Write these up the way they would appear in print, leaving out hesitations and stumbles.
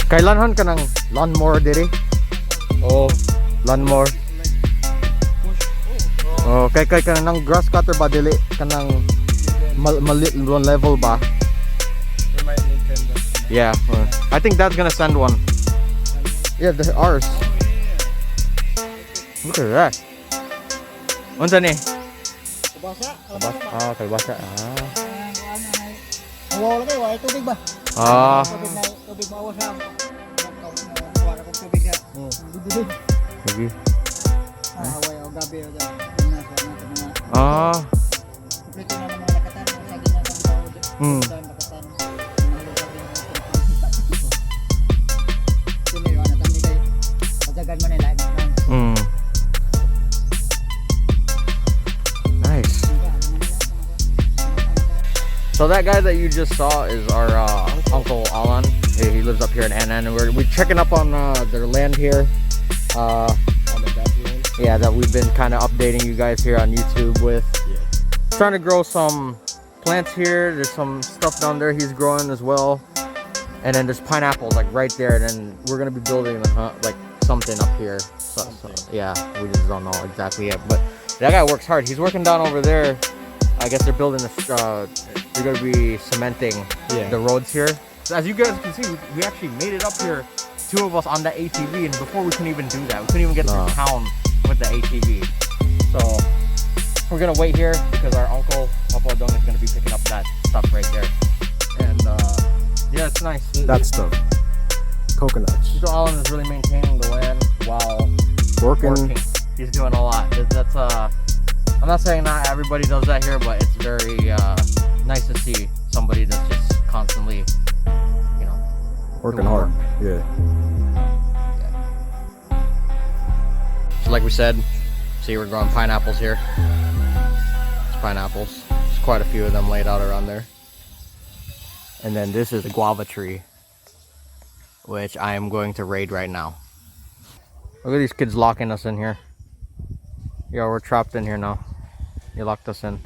Kailanhan ka ng lawnmower diri? Oh, lawnmower. Oh, kay ka ng grass cutter ba dili kanang malit level ba? Yeah, I think Dad's gonna send one. Yeah, they're ours. Look at that. Unsa ni? Kabasa. Ah, kalbasa. Ah. Wala kay wa tubig ba? Ah. Tubig maawas lang. Wala kong tubig ya. Sige. Away o gabi o dyan. Ah. Kompleto na naman nakatan. Lagi na ng bawod. Nakatan. Sino yun? Natami kayo. Pagdagan mo nila. Nice. So that guy that you just saw is our Uncle Alan. He lives up here in Annan, and we're checking up on their land here. Yeah, that we've been kind of updating you guys here on YouTube with. Yeah. Trying to grow some plants here. There's some stuff down there he's growing as well, and then there's pineapples like right there. And then we're gonna be building like something up here. So yeah, we just don't know exactly yet. But that guy works hard. He's working down over there. I guess they're building this. They're gonna be cementing the roads here. So as you guys can see, we actually made it up here. Two of us on the ATV, and before we couldn't even do that. We couldn't even get through town with the ATV. So we're gonna wait here because our uncle Papa Dong is gonna be picking up that stuff right there. And yeah, it's nice. That stuff. Coconuts. So Alan is really maintaining the land while working. He's doing a lot. That's I'm not saying not everybody does that here, but it's very nice to see somebody that's just constantly, you know, working hard. Yeah. So like we said, see, we're growing pineapples here. It's pineapples. There's quite a few of them laid out around there. And then this is a guava tree, which I am going to raid right now. Look at these kids locking us in here. Yeah, we're trapped in here now. He locked us in.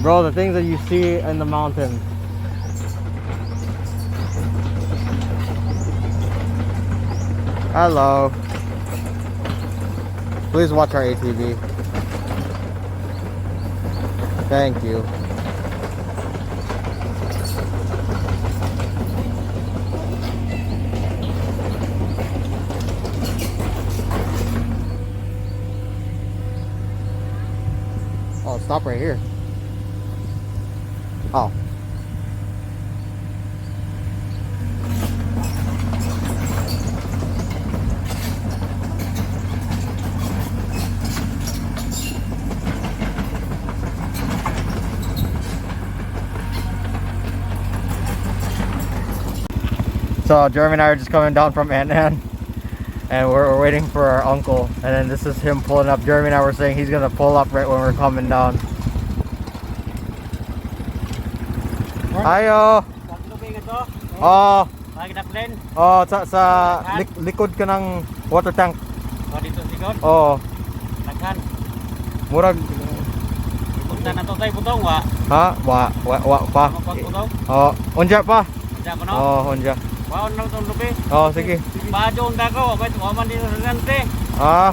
Bro, the things that you see in the mountain. Hello. Please watch our ATV. Thank you. Oh, stop right here. Oh. So Jeremy and I are just coming down from Annan, and we're waiting for our uncle, and then this is him pulling up. Jeremy and I were saying he's gonna pull up right when we're coming down. Ayo. Oh. Oh, sa likod ka ng water tank. Oh, dito sigod? Oh. Naghan. Murag. Punta na to tayo butong wa. Ha? Wa pa. Oh, unja pa. Unja ko no? Oh, unja. Wa on to lubi. Oh, sige. Bajo unta ko, abay tuman dito sa gante. Ah.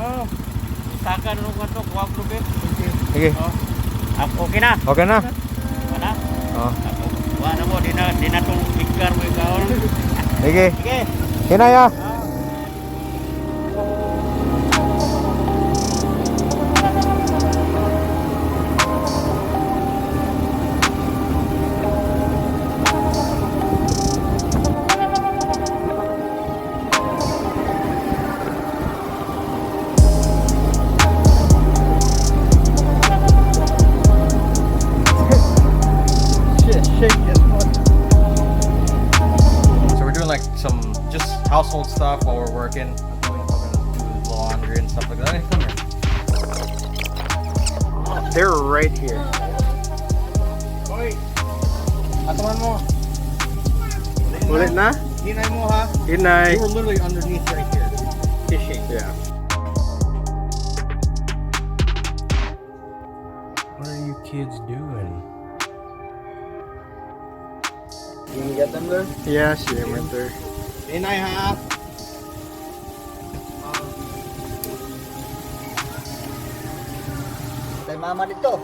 Saka nung to wa lubi. Sige. Oh. Ako okay na. Okay na. Wala. Oh. Wa na mo di na tong bigkar mo kaon. Sige. Sige. Hinaya. So we're doing like some just household stuff while we're working. We're gonna do laundry and stuff like that. Hey, come here. They're right here. Hoy. Atuman mo. Ulit na? Hinay mo ha. Hinay. You were literally underneath right here. Fishing. Yeah. What are you kids doing? Ingat number. Yeah, she went there. Inay ha. Kay mama dito.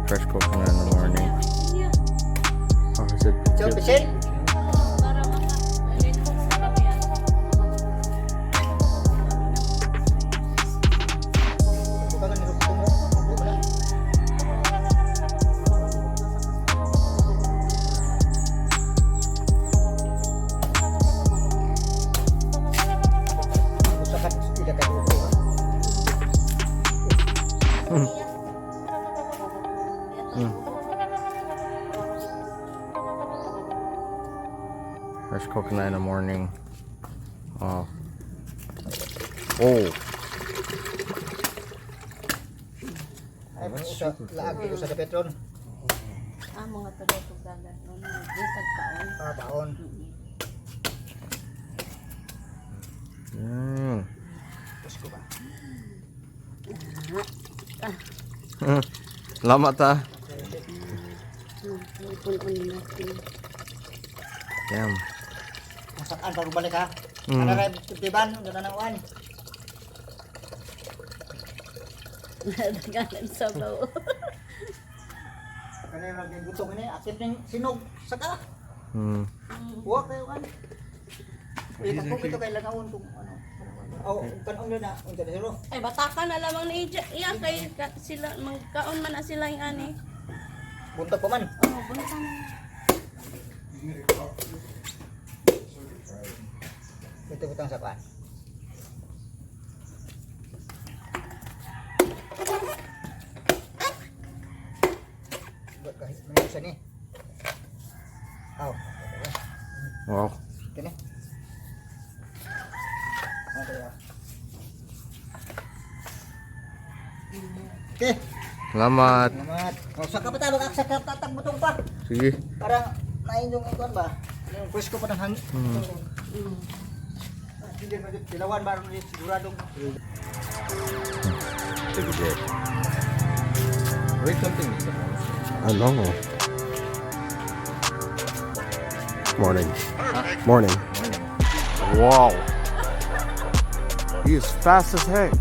Fresh coconut in the morning. Oh, is it? Chow pisil. Fresh coconut in the morning. Oh. Oh. Ay, laag ko sa Petron. Mga tuloy dagat no. Ditag kaon. Taon. Gusto ba? Salamat ah. Damn. Saan baru balik ha? Ana ray tiban gana nang wan. Daganan sa bawo. Kani ra gyud butong ini akit ning sinog saka. Wa kay wan. Ito kay langawon kung ano. Oh, kanong na unta dito. Ay batakan na lamang ni iya kay sila magkaon man na sila yung ani. Buntag pa man. Oh, bunta na. Ito butang sa pan. Buat kahit manisa ni. Aw. Wow. Kini. Ada ya. Okay. Salamat. Selamat. Oh, saka pa tayo saka tatag butong pa. Sige. Para nain yung ikuan ba? Yung presko pa ng hangin. Hindi na dilawan ba rin siguradong. Wait, something. I don't know. Morning. Morning. Wow. He is fast as heck.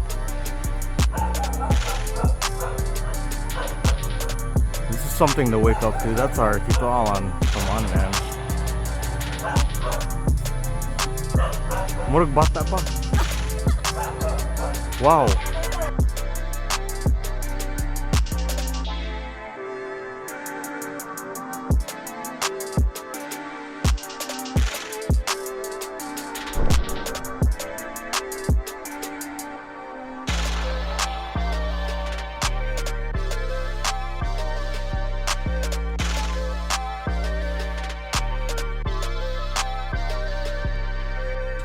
This is something to wake up to. That's our Kitalan. Come on, man. Murag bata pa. Wow.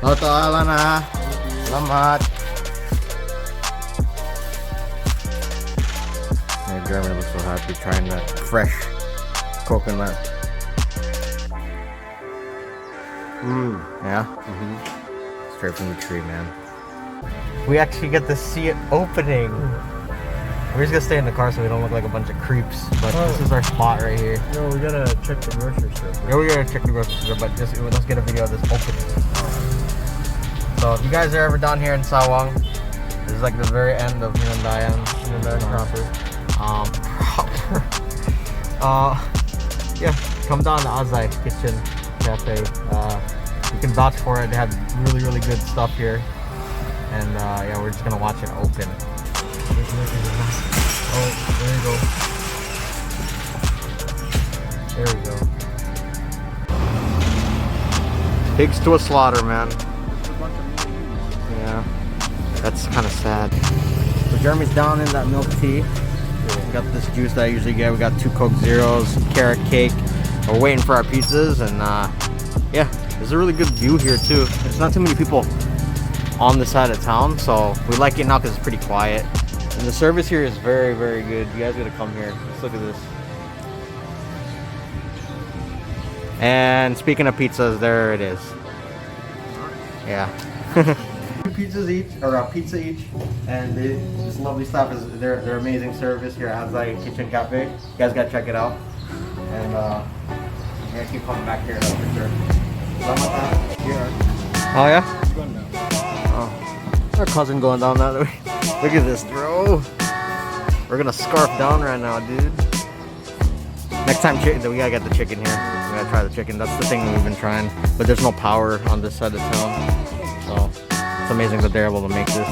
Toto Alana. Selamat. My German looks so happy trying that fresh coconut. Yeah. Straight from the tree, man. We actually get to see it opening. We're just gonna stay in the car so we don't look like a bunch of creeps. But this is our spot right here. No, we gotta check the grocery store. Yeah, we gotta check the grocery store, but just let's get a video of this opening. So if you guys are ever down here in Sawang, this is like the very end of Hinundayan proper. Yeah, come down to Azai Kitchen Cafe. You can vouch for it. They have really, really good stuff here. And yeah, we're just gonna watch it open. Oh, there you go. There we go. Pigs to a slaughter, man. Yeah, that's kind of sad. So Jeremy's down in that milk tea. We got this juice that I usually get. We got 2 Coke Zeros, carrot cake. We're waiting for our pizzas, and yeah, there's a really good view here too. There's not too many people on this side of town, so we like it now because it's pretty quiet. And the service here is very, very good. You guys gotta come here. Let's look at this. And speaking of pizzas, there it is. Yeah. pizzas each, or a pizza each, and this lovely staff is their amazing service here at Azai Kitchen Cafe. You guys gotta check it out, and I'm gonna keep coming back here for sure. Oh yeah? Oh, our cousin going down that way. Look at this, bro. We're gonna scarf down right now, dude. Next time, we gotta get the chicken here. We gotta try the chicken. That's the thing that we've been trying. But there's no power on this side of town. So it's amazing that they're able to make this.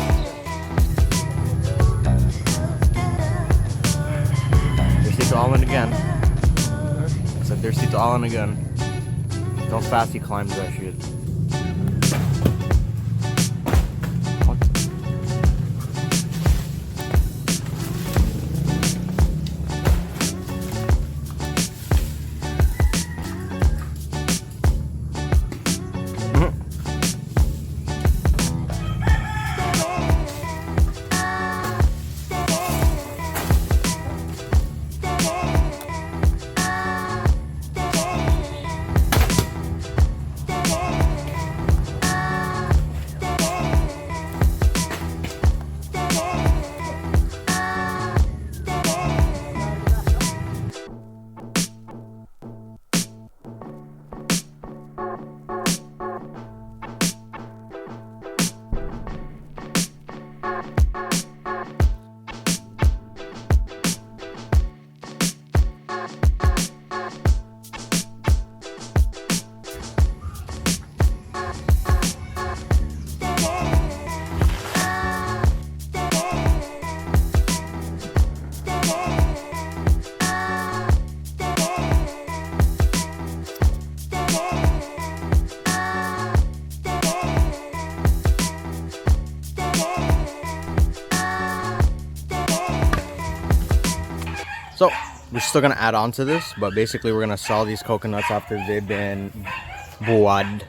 There's Tito Allen again. I said there's Tito Allen again. Look how fast he climbs that shit. So we're still gonna add on to this, but basically we're gonna sell these coconuts after they've been buwad,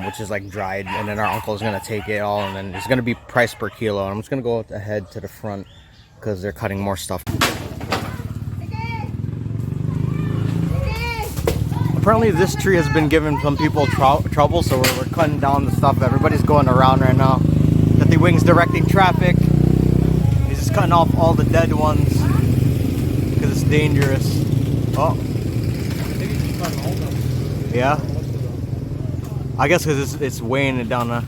which is like dried, and then our uncle is gonna take it all, and then it's gonna be priced per kilo. And I'm just gonna go ahead to the front because they're cutting more stuff. Apparently this tree has been giving some people trouble, so we're cutting down the stuff. Everybody's going around right now. Got the wings directing traffic. He's just cutting off all the dead ones because it's dangerous. Oh. Yeah. I guess because it's weighing it down now.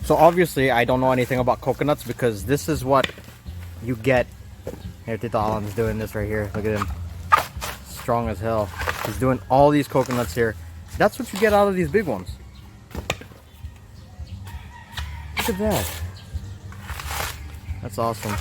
So obviously I don't know anything about coconuts because this is what you get. Here, Tito Alan's doing this right here. Look at him. Strong as hell. He's doing all these coconuts here. That's what you get out of these big ones. Look at that. That's awesome.